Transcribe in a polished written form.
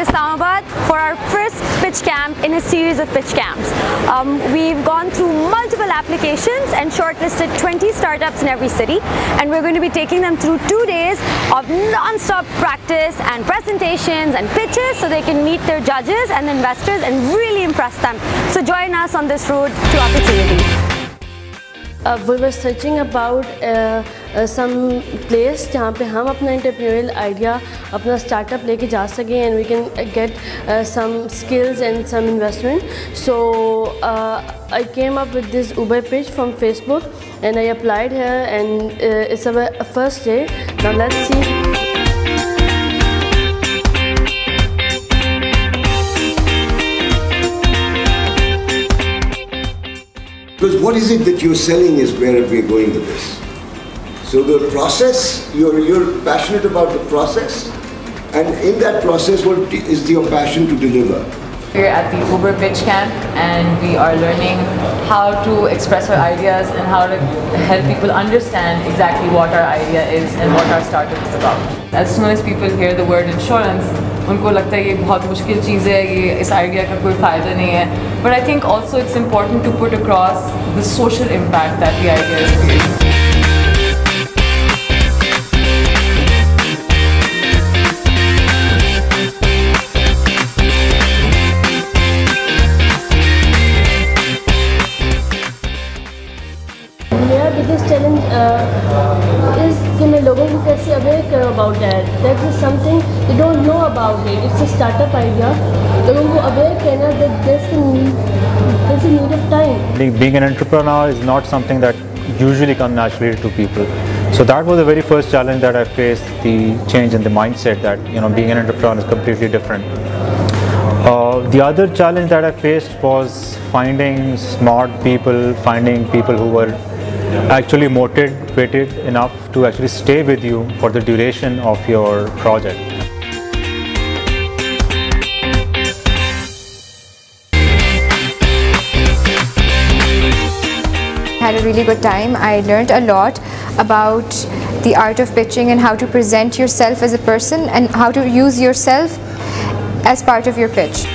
Islamabad for our first pitch camp in a series of pitch camps. We've gone through multiple applications and shortlisted 20 startups in every city, and we're going to be taking them through 2 days of non-stop practice and presentations and pitches so they can meet their judges and investors and really impress them. So join us on this road to opportunity. We were searching about some place जहाँ पे हम अपना entrepreneurial idea, अपना startup लेके जा सकें and we can get some skills and some investment. So I came up with this UberPITCH from Facebook and I applied here, and it's our first day. Now let's see. Because what is it that you're selling is where we're going with this. So the process, you're passionate about the process, and in that process, what is your passion to deliver? We're at the UberPITCH camp and we are learning how to express our ideas and how to help people understand exactly what our idea is and what our startup is about. As soon as people hear the word insurance, उनको लगता है ये बहुत मुश्किल चीज़ है, ये इस idea का कोई फ़ायदा नहीं है. But I think also it's important to put across the social impact that the idea is creating. मेरा biggest challenge is कि मैं लोगों को कैसे aware करूँ about that. That is something they don't know about it. It's a startup idea. लोगों को aware करना that there's a need of time. Being an entrepreneur is not something that usually comes naturally to people. So that was the very first challenge that I faced, the change in the mindset that being an entrepreneur is completely different. The other challenge that I faced was finding smart people, finding people who were actually motivated enough to actually stay with you for the duration of your project. Had a really good time. I learned a lot about the art of pitching and how to present yourself as a person and how to use yourself as part of your pitch.